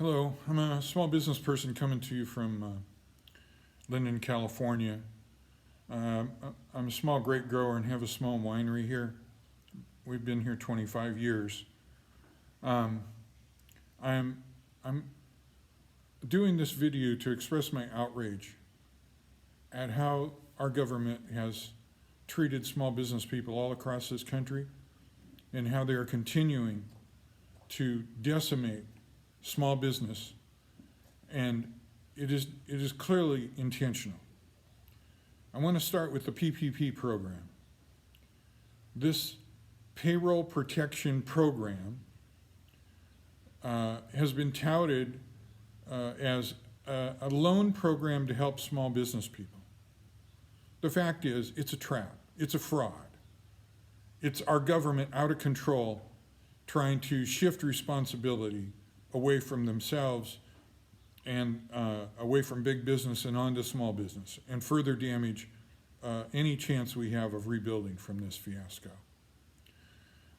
Hello, I'm a small business person coming to you from Linden, California. I'm a small grape grower and have a small winery here. We've been here 25 years. I'm doing this video to express my outrage at how our government has treated small business people all across this country and how they are continuing to decimate small business, and it is clearly intentional. I want to start with the PPP program. This payroll protection program has been touted as a loan program to help small business people. The fact is, it's a trap. It's a fraud. It's our government out of control trying to shift responsibility away from themselves and away from big business and onto small business, and further damage any chance we have of rebuilding from this fiasco.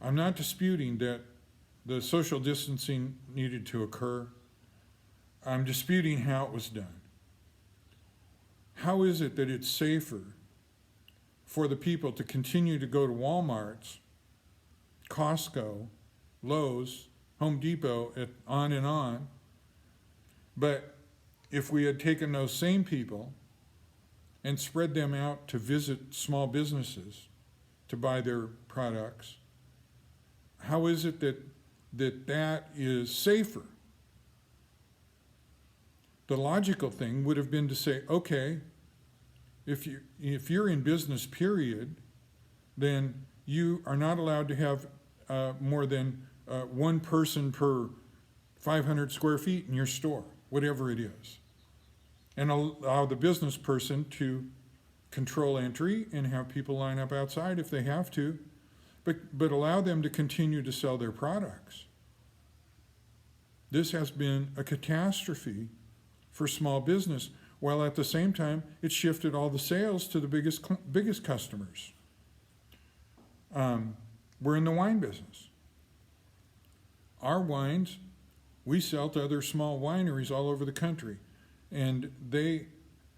I'm not disputing that the social distancing needed to occur. I'm disputing how it was done. How is it that it's safer for the people to continue to go to Walmart's, Costco, Lowe's, Home Depot, on and on, but if we had taken those same people and spread them out to visit small businesses to buy their products, how is it that is safer? The logical thing would have been to say, okay, if you're in business, period, then you are not allowed to have more than one person per 500 square feet in your store, whatever it is, and allow the business person to control entry and have people line up outside if they have to, but allow them to continue to sell their products. This has been a catastrophe for small business, while at the same time it shifted all the sales to the biggest customers. We're in the wine business. Our wines, we sell to other small wineries all over the country, and they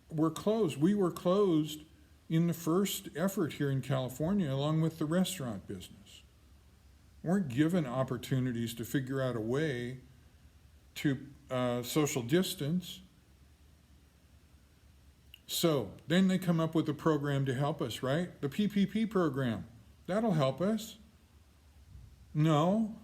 were closed. We were closed in the first effort here in California, along with the restaurant business. We weren't given opportunities to figure out a way to social distance. So then they come up with a program to help us, right? The PPP program, that'll help us. No.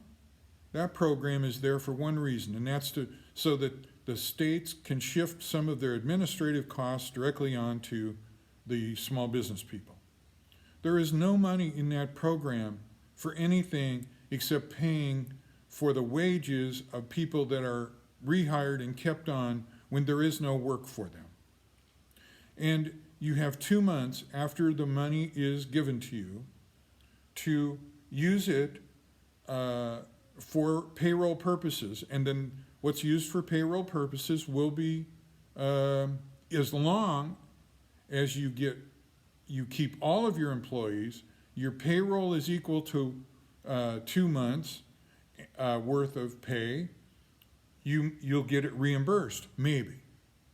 That program is there for one reason, and that's so that the states can shift some of their administrative costs directly onto the small business people. There is no money in that program for anything except paying for the wages of people that are rehired and kept on when there is no work for them. And you have 2 months after the money is given to you to use it for payroll purposes, and then what's used for payroll purposes will be as long as you keep all of your employees. Your payroll is equal to 2 months worth of pay. You'll get it reimbursed, maybe,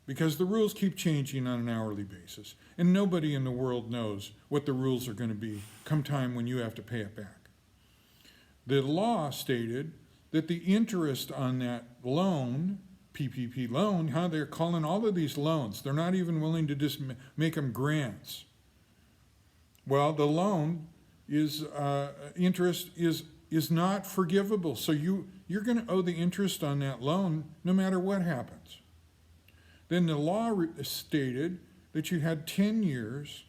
because the rules keep changing on an hourly basis, and nobody in the world knows what the rules are going to be come time when you have to pay it back. The law stated that the interest on that loan, PPP loan, they're calling all of these loans. They're not even willing to just make them grants. Well, the loan is interest is not forgivable. So you're going to owe the interest on that loan no matter what happens. Then the law stated that you had 10 years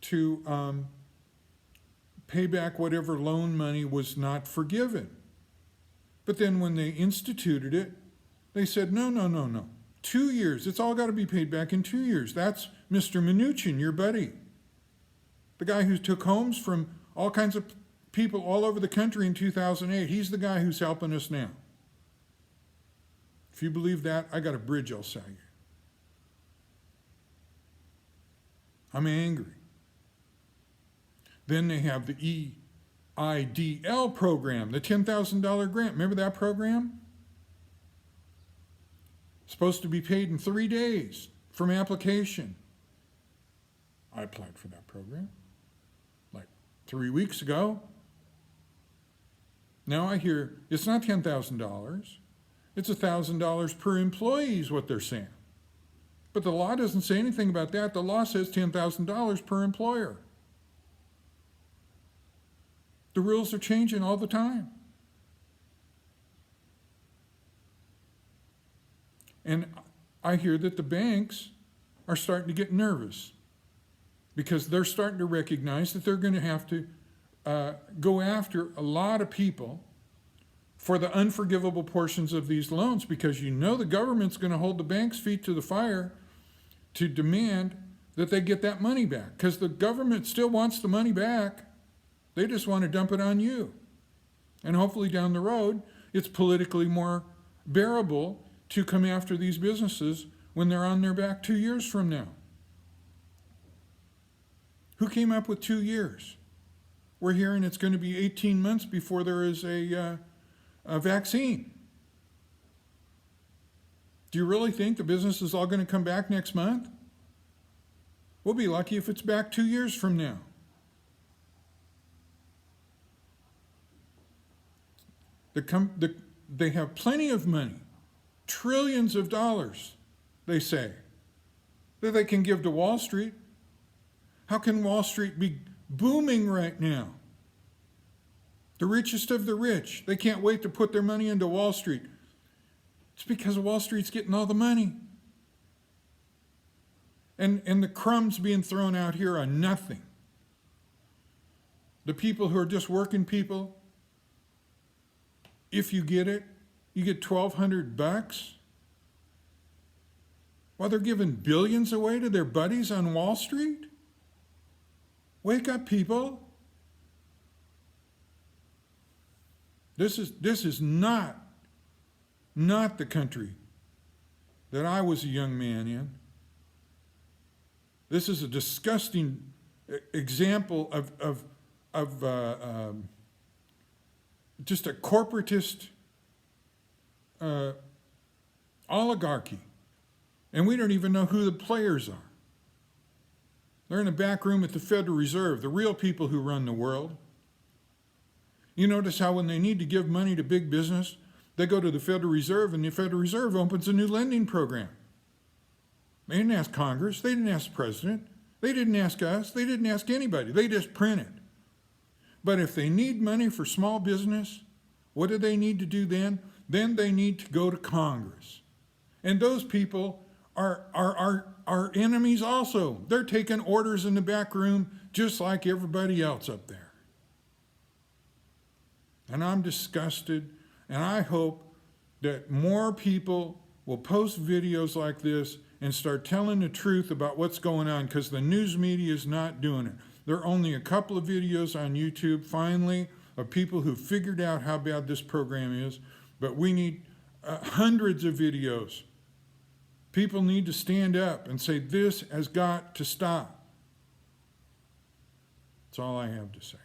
to pay back whatever loan money was not forgiven. But then when they instituted it, they said, no. 2 years. It's all got to be paid back in 2 years. That's Mr. Mnuchin, your buddy. The guy who took homes from all kinds of people all over the country in 2008. He's the guy who's helping us now. If you believe that, I got a bridge I'll sell you. I'm angry. Then they have the EIDL program, the $10,000 grant. Remember that program? Supposed to be paid in 3 days from application. I applied for that program like 3 weeks ago. Now I hear it's not $10,000. It's $1,000 per employee is what they're saying. But the law doesn't say anything about that. The law says $10,000 per employer. The rules are changing all the time. And I hear that the banks are starting to get nervous because they're starting to recognize that they're going to have to go after a lot of people for the unforgivable portions of these loans, because you know the government's going to hold the bank's feet to the fire to demand that they get that money back, because the government still wants the money back. They just want to dump it on you. And hopefully down the road, it's politically more bearable to come after these businesses when they're on their back 2 years from now. Who came up with 2 years? We're hearing it's going to be 18 months before there is a vaccine. Do you really think the business is all going to come back next month? We'll be lucky if it's back 2 years from now. They have plenty of money, trillions of dollars, they say, that they can give to Wall Street. How can Wall Street be booming right now? The richest of the rich, they can't wait to put their money into Wall Street. It's because Wall Street's getting all the money. And the crumbs being thrown out here are nothing. The people who are just working people, if you get it, you get $1,200. While they're giving billions away to their buddies on Wall Street? Wake up, people. This is not the country that I was a young man in. This is a disgusting example of just a corporatist oligarchy. And we don't even know who the players are. They're in a back room at the Federal Reserve, the real people who run the world. You notice how when they need to give money to big business, they go to the Federal Reserve, and the Federal Reserve opens a new lending program. They didn't ask Congress. They didn't ask the President. They didn't ask us. They didn't ask anybody. They just print it. But if they need money for small business, what do they need to do then? Then they need to go to Congress. And those people are our enemies also. They're taking orders in the back room just like everybody else up there. And I'm disgusted, and I hope that more people will post videos like this and start telling the truth about what's going on, because the news media is not doing it. There are only a couple of videos on YouTube, finally, of people who figured out how bad this program is, but we need hundreds of videos. People need to stand up and say, this has got to stop. That's all I have to say.